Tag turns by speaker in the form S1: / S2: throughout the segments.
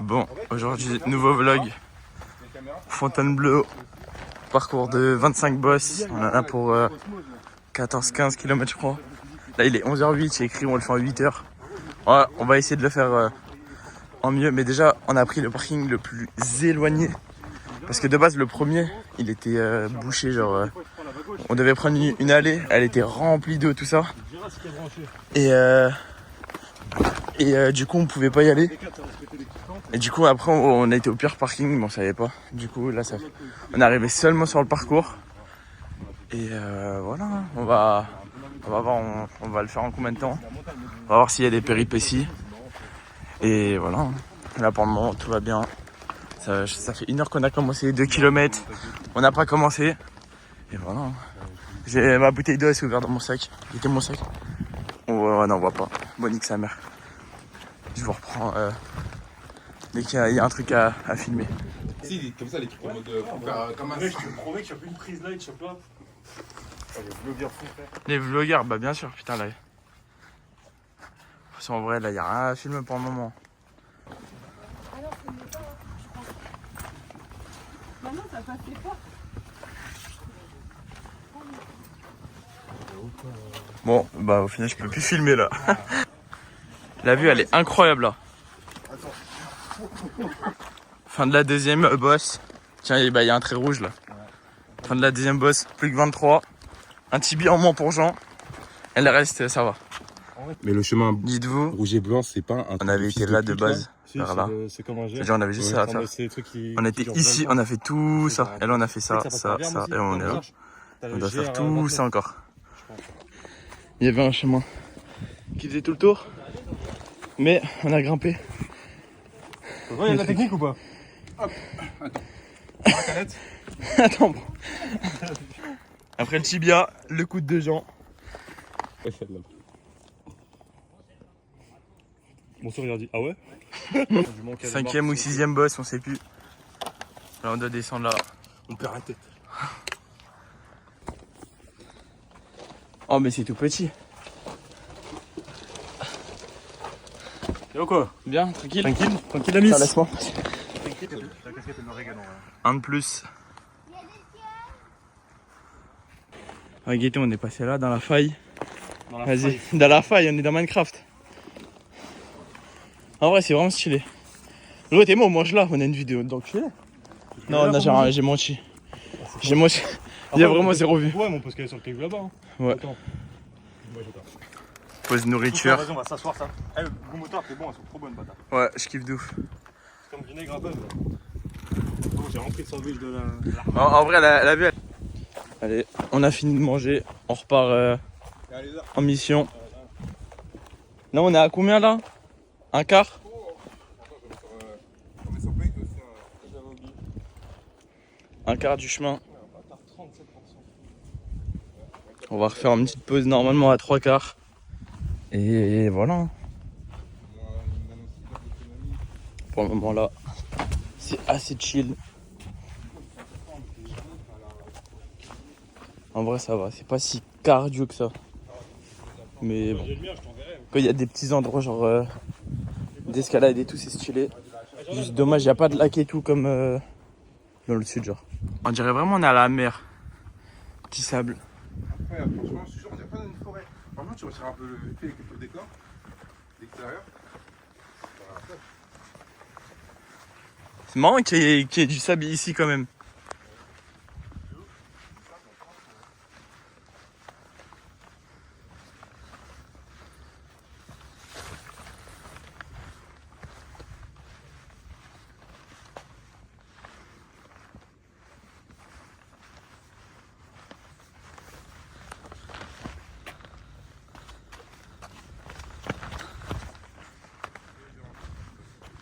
S1: Bon, aujourd'hui, nouveau vlog. Fontainebleau, parcours de 25 bosses. On en a pour 14-15 km, je crois. Là, il est 11h08, c'est écrit, on le fait en 8h. Ouais, on va essayer de le faire en mieux. Mais déjà, on a pris le parking le plus éloigné. Parce que de base, le premier, il était bouché. Genre, on devait prendre une allée, elle était remplie d'eau, tout ça. Et du coup, on pouvait pas y aller. Et du coup, après, on a été au pire parking, mais on savait pas. Du coup, là, on est arrivé seulement sur le parcours. Et voilà, on va voir, on va le faire en combien de temps. On va voir s'il y a des péripéties. Et voilà, là pour le moment, tout va bien. Ça fait 1 heure qu'on a commencé, 2 km. On n'a pas commencé. Et voilà. J'ai ma bouteille d'eau, elle s'est ouverte dans mon sac. C'était mon sac. Non, on voit pas. Bon, nique sa mère. Je vous reprends dès qu'il y a un truc à filmer.
S2: Si, comme ça, l'équipe en mode comme un.
S3: Mec, je te promets qu'il n'y a plus une prise light, chope là. Les vlogueurs font frère.
S1: Les vlogueurs, bah bien sûr, putain là. En vrai, là, y a rien à filmer pour le moment.
S4: Alors, c'est mieux pas, je crois. Maintenant, ça passait pas.
S1: Bon, bah au final, je peux plus filmer là. La vue, elle est incroyable là. Fin de la deuxième bosse. Tiens, il y a un trait rouge là. Fin de la deuxième bosse, plus que 23. Un tibi en moins pour Jean. Et le reste, ça va.
S2: Mais le chemin
S1: Dites-vous,
S2: rouge et blanc, c'est pas un.
S1: on avait été là de base,
S3: Si,
S1: vers là.
S3: c'est comme un jet.
S1: C'est-à-dire, on avait juste ça à faire. On était ici, on a fait tout ça. Et là, on a fait ça, ça, ça. Et on est là. On doit faire tout ça encore. Il y avait un chemin qui faisait tout le tour. Mais on a grimpé.
S3: Il y a de la technique ou pas?
S2: Hop, attends. La canette.
S1: Attends. Après le tibia, le coude de Jean.
S3: Mon sourire dit ah ouais.
S1: 5e ou 6e boss, on sait plus. Là, on doit descendre là.
S2: On perd la tête.
S1: Oh, mais c'est tout petit.
S3: Et quoi?
S1: Bien, tranquille.
S3: Tranquille la miss.
S1: Laisse-moi.
S3: La casquette elle me régale.
S1: Un de plus. Ah, Gaëtan, on est passé là dans la faille. Vas-y, dans la faille, on est dans Minecraft. En vrai, c'est vraiment stylé. L'autre et moi, on mange là, on a une vidéo d'enculé. Non, j'ai menti. J'ai menti. Il y a vraiment zéro vue.
S3: Ouais, mais on peut se caler sur le caillou là-bas. Hein.
S1: Ouais.
S3: Attends.
S1: Pause nourriture.
S3: Vas-y, on va s'asseoir ça. Eh, le goût motard, t'es bon, elles sont trop bonnes, bâtard.
S1: Ouais, je kiffe de ouf.
S3: C'est comme vinaigre à base. Bon, j'ai rempli le sandwich de la.
S1: En vrai, la vue. Allez, on a fini de manger. On repart en mission. Là, on est à combien là? Un quart? Un quart du chemin. On va refaire une petite pause normalement à 3 quarts. Et voilà. Pour le moment là, c'est assez chill. En vrai ça va, c'est pas si cardio que ça. Mais bon. Quand il y a des petits endroits genre d'escalade et tout, c'est stylé. Juste dommage, il n'y a pas de lac et tout comme dans le sud genre. On dirait vraiment on est à la mer. Petit sable.
S2: Incroyable, franchement, je suis sûr, on dirait pas dans une forêt. Par contre, tu retires un peu le décor d'extérieur.
S1: C'est marrant qu'il y ait du sable ici quand même.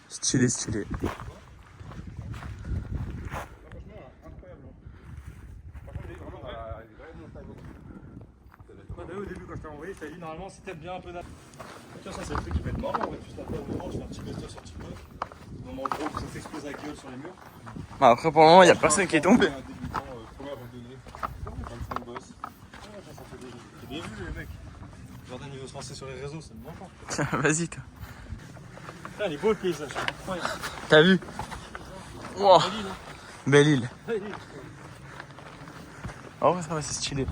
S1: Stylé, stylé.
S3: Au début, quand je t'ai envoyé, je t'avais dit normalement, si t'aimes bien un peu d'âme. Tu vois, ça, c'est le truc qui va être marrant. On va juste après, au moment, je fais un petit buzzer sur TikTok. Au moment où ça s'explose la gueule sur les murs.
S1: Bah après, pour le moment, il n'y a personne qui est tombé.
S3: J'ai bien vu les mecs. Jordan il veut se lancer sur les réseaux, c'est bon.
S1: Vas-y toi.
S3: Putain, il est beau le paysage, incroyable.
S1: T'as vu? Wow.
S3: Belle île, hein.
S1: Belle île.
S3: Belle île.
S1: Oh, ça va, c'est stylé.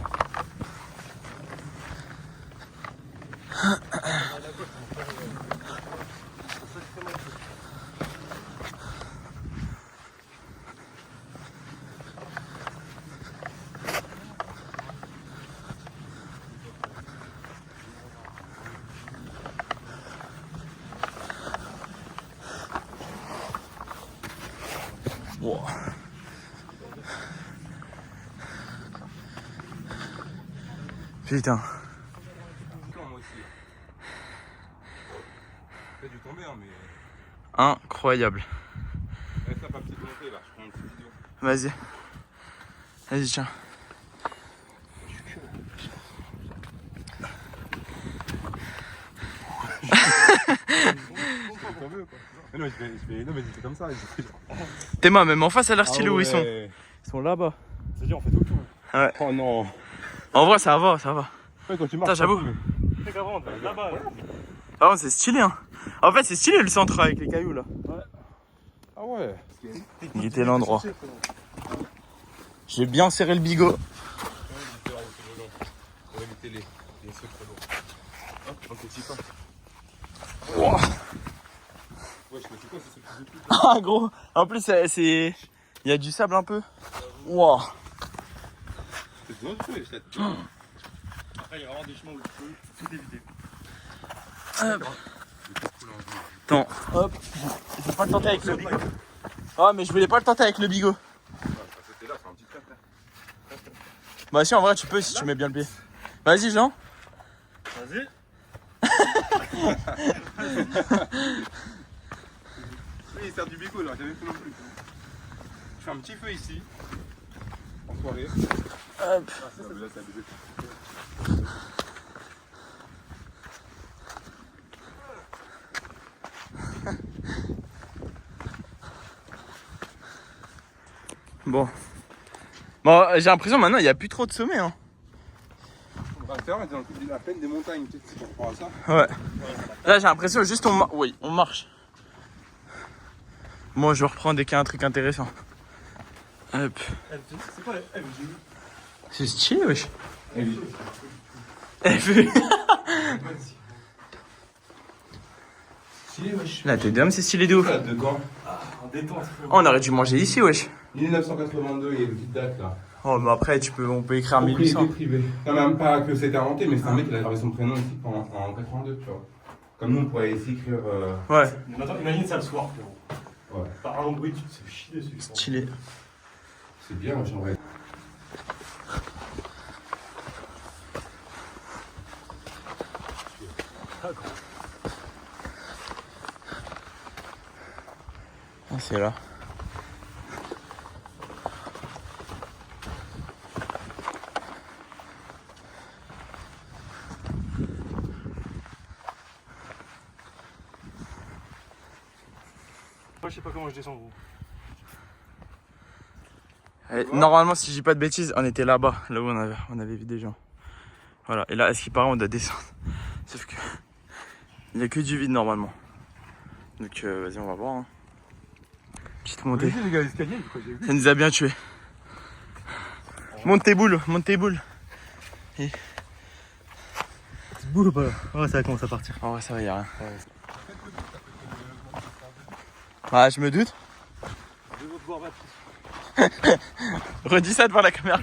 S1: Wow. Putain.
S2: Moi aussi. T'as dû tomber, hein, mais.
S1: Incroyable.
S2: Reste là, pas petite montée là, je prends une petite vidéo.
S1: Vas-y. Vas-y, tiens.
S2: Non, mais c'est comme ça.
S1: Théma, même en face, ça a l'air stylé où ils sont.
S2: Ils
S1: sont là-bas.
S3: C'est-à-dire, on fait tout le tour.
S1: Ouais.
S2: Oh non.
S1: En vrai, ça va, ça va.
S2: Ouais, quand tu
S1: Putain,
S2: marches.
S1: j'avoue.
S3: C'est qu'avant, on va là-bas.
S1: Par contre, c'est stylé, hein. En fait, c'est stylé le centre avec les cailloux là.
S2: Ah ouais.
S1: Il était l'endroit. J'ai bien serré le bigot.
S2: Pour éviter les secrets lourds. Hop, on t'excite pas.
S1: Wow.
S2: Ouais, je me dis quoi, c'est ce que je plus.
S1: Ah, gros. En plus, c'est. Il y a du sable un peu. Wow.
S2: C'est dangereux, cette.
S3: Après, il y a vraiment des chemins où tu peux tout éviter.
S1: Hop. Attends, hop. Je vais pas le tenter avec le bigot. Ah, mais je voulais pas le tenter avec le bigot.
S2: C'était là, c'est un petit cap là.
S1: Bah, si, en vrai, tu peux si tu mets bien le pied. Vas-y, Jean.
S3: Vas-y.
S2: Oui, il sert du bigot là, j'avais fait non plus. Je fais un petit feu ici. En soirée.
S1: Hop.
S2: Ah, là, c'est abusé.
S1: Bon. Bon, j'ai l'impression maintenant, il n'y a plus trop de sommets, hein.
S2: On va faire, on est dans la plaine des montagnes, peut-être si par rapport à ça.
S1: Ouais. Là, j'ai l'impression juste oui, on marche. Moi, je reprends dès qu'il y a un truc intéressant. Hop.
S3: C'est quoi la FG?
S1: C'est stylé, wesh.
S2: FG. Stylé, wesh.
S1: Là, t'es d'homme, c'est stylé de ouf.
S2: Là, de quand
S3: En détente.
S1: Oh, on aurait dû manger ici, wesh.
S2: 1982, il y a une petite date là.
S1: Oh, mais après, on peut écrire 1800.
S2: Propriété privée. Non, même pas que c'était inventé, mais c'est un mec qui a gravé son prénom ici en 82, tu vois. Comme nous, on pourrait ici écrire.
S1: Ouais,
S3: Maintenant, imagine ça le soir, frérot.
S2: Ouais.
S3: Par un bruit, tu te fais chier dessus.
S1: stylé.
S2: C'est bien, moi j'aimerais.
S1: Ah, c'est là.
S3: Moi, je sais pas comment je descends, gros.
S1: Et normalement, si je dis pas de bêtises, on était là-bas, là où on avait vu des gens. Voilà, et là, à ce qui paraît, on doit descendre. Sauf que il n'y a que du vide normalement. Donc, vas-y, on va voir. Hein. Petite montée.
S2: Les gars, l'escalier, quoi, j'ai vu.
S1: Ça nous a bien tués. Monte tes boules, monte tes boules.
S3: Petite boule ou pas? Ouais, ça commence à partir.
S1: En vrai, ça va, y a rien. Ah, je me doute.
S3: Je vais voir battre.
S1: Redis ça devant la caméra.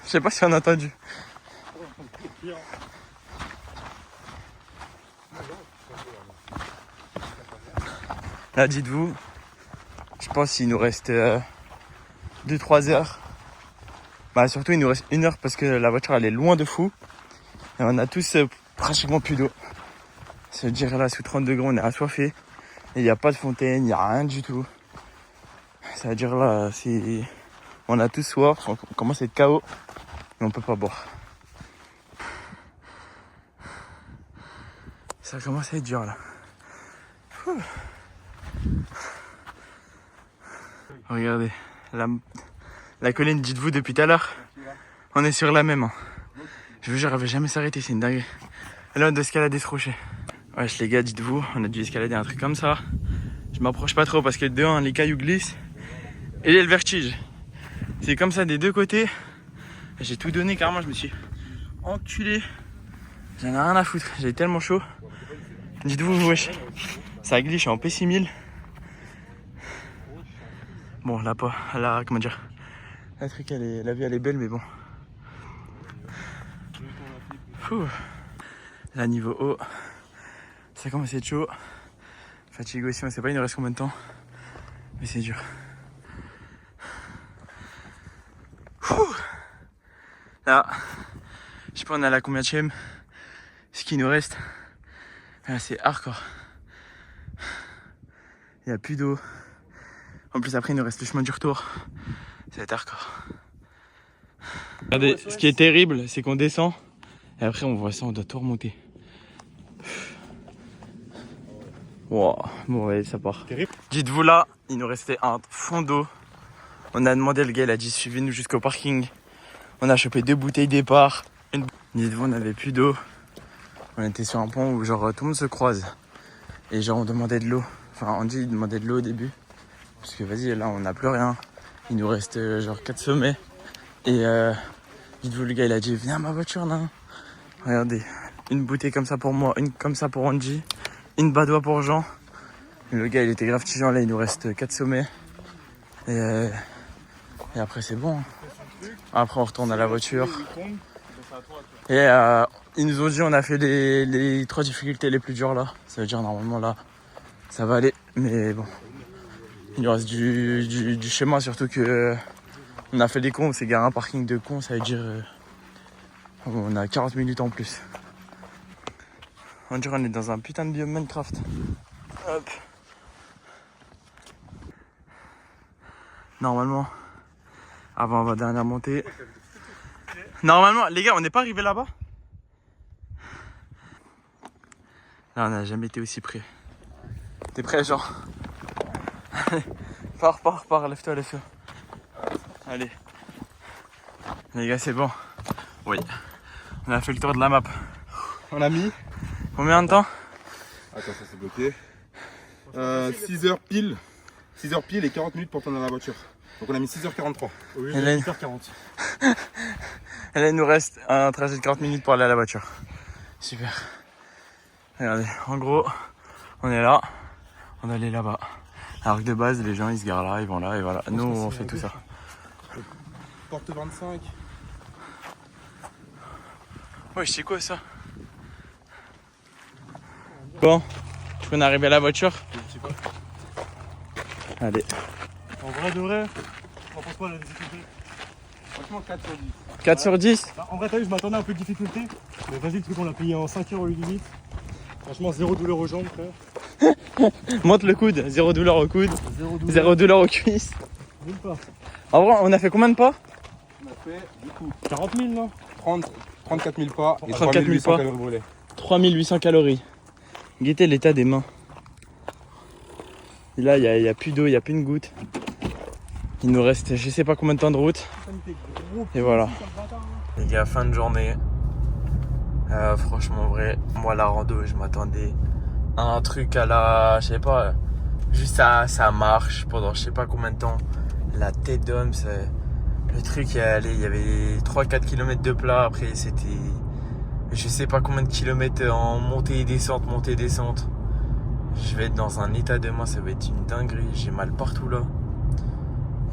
S1: Je sais pas si on a entendu. Là, dites-vous, je pense qu'il nous reste 2-3 heures. Bah, surtout, il nous reste 1 heure parce que la voiture, elle est loin de fou. Et on a tous pratiquement plus d'eau. Ça veut dire, là, sous 30 degrés, on est assoiffé. Il n'y a pas de fontaine, il n'y a rien du tout. Ça veut dire, là, on a tous soif, on commence à être KO. Mais on peut pas boire. Ça commence à être dur, là. Ouh. Regardez, la colline, dites-vous depuis tout à l'heure, on est sur la même. Hein. Je vous jure, elle va jamais s'arrêter, c'est une dinguerie. Là, on doit escalader ce rocher. Wesh les gars, dites-vous, on a dû escalader un truc comme ça. Je m'approche pas trop parce que de un, les cailloux glissent et il y a le vertige. C'est comme ça des deux côtés. J'ai tout donné carrément, je me suis enculé. J'en ai rien à foutre, j'ai tellement chaud. Dites-vous, wesh, ça glisse, je suis en P6000. Bon, là pas, là, comment dire, la truc, la vue elle est belle, mais bon. Ouh. Là, niveau haut, ça commence à être chaud. Fatigue aussi, on sait pas, il nous reste combien de temps, mais c'est dur. Ouh. Là, je sais pas, on est à la combienième. Ce qui nous reste, là, c'est hardcore. Il n'y a plus d'eau. En plus, après, il nous reste le chemin du retour. Ça va être hardcore. Regardez, ce qui est terrible, c'est qu'on descend. Et après, on voit ça, on doit tout remonter. Wow. Bon, ouais, ça part. Dites-vous là, il nous restait un fond d'eau. On a demandé, le gars, il a dit suivez-nous jusqu'au parking. On a chopé 2 bouteilles départ. Dites-vous, on n'avait plus d'eau. On était sur un pont où genre tout le monde se croise. Et genre on demandait de l'eau. Enfin Andy demandait de l'eau au début. Parce que vas-y, là on n'a plus rien. Il nous reste genre 4 sommets. Et dites-vous, le gars il a dit viens à ma voiture là. Regardez, une bouteille comme ça pour moi, une comme ça pour Andy, une badoie pour Jean. Et le gars il était grave tigeant, là il nous reste 4 sommets. Et après c'est bon. Après on retourne à la voiture. Et ils nous ont dit on a fait les 3 difficultés les plus dures là. Ça veut dire normalement là ça va aller. Mais bon, il nous reste du chemin, surtout que on a fait des cons, on s'est garé un parking de cons, ça veut dire on a 40 minutes en plus. On dirait on est dans un putain de biome Minecraft. Hop. Normalement, avant ma dernière montée. Normalement, les gars, on n'est pas arrivé là-bas. Là, on n'a jamais été aussi près. T'es prêt, Jean? Pars, lève-toi. Allez. Les gars, c'est bon. Oui. On a fait le tour de la map.
S2: On a mis
S1: combien de temps?
S2: Attends, ça s'est bloqué. 6h pile. 6h pile et 40 minutes pour tourner dans la voiture. Donc on a mis 6h43.
S3: Oui,
S1: Et là,
S3: 8h40.
S1: Et là, il nous reste un trajet de 40 minutes pour aller à la voiture. Super. Regardez, en gros, on est là, on est allé là-bas. Alors que de base, les gens, ils se garent là, ils vont là, et voilà. Nous, on fait tout ça.
S2: Porte 25.
S1: Ouais, c'est quoi ça? Bon, on est arrivé à la voiture. Allez.
S3: En vrai de vrai, on pense pas à la difficulté.
S2: Franchement, 4 sur 10.
S1: 4 sur 10?
S3: Bah, en vrai, t'as vu, je m'attendais à un peu de difficulté. Mais vas-y, le truc, on l'a payé en 5 heures limite. Franchement, 0 douleur aux jambes, frère.
S1: Monte le coude, 0 douleur au coude, 0 douleur aux cuisses.
S3: Même pas.
S1: En vrai, on a fait combien de pas?
S2: On a fait, du coup,
S3: 40 000, non?
S2: 34 000 pas et
S1: 34 000
S2: 3800
S1: pas.
S2: calories brûlées.
S1: 3800 calories. Guettez l'état des mains. Et là, il n'y a plus d'eau, il n'y a plus une goutte. Il nous reste je sais pas combien de temps de route. Et voilà. Les gars, fin de journée. Franchement, en vrai, moi, la rando, je m'attendais à un truc à la. Je sais pas. Juste ça marche pendant je sais pas combien de temps. La tête d'homme, c'est. Le truc, il y avait 3-4 km de plat. Après, c'était. Je sais pas combien de kilomètres en montée et descente. Je vais être dans un état de main, ça va être une dinguerie. J'ai mal partout là.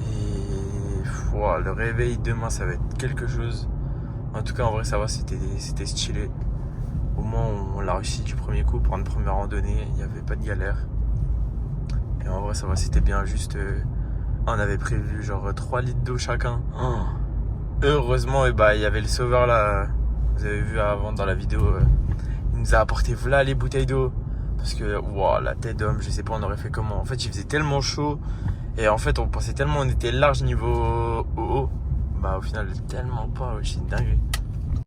S1: Et wow, le réveil demain, ça va être quelque chose. En tout cas, en vrai, ça va, c'était stylé. Au moins, on l'a réussi du premier coup pour une première randonnée. Il n'y avait pas de galère. Et en vrai, ça va, c'était bien. Juste, on avait prévu genre 3 litres d'eau chacun. Heureusement, il y avait le sauveur là. Vous avez vu avant dans la vidéo. Il nous a apporté voilà les bouteilles d'eau. Parce que, wow, la tête d'homme, je sais pas, on aurait fait comment. En fait, il faisait tellement chaud. Et en fait, on pensait tellement on était large niveau haut. Bah, au final, tellement pas, c'est une dinguerie.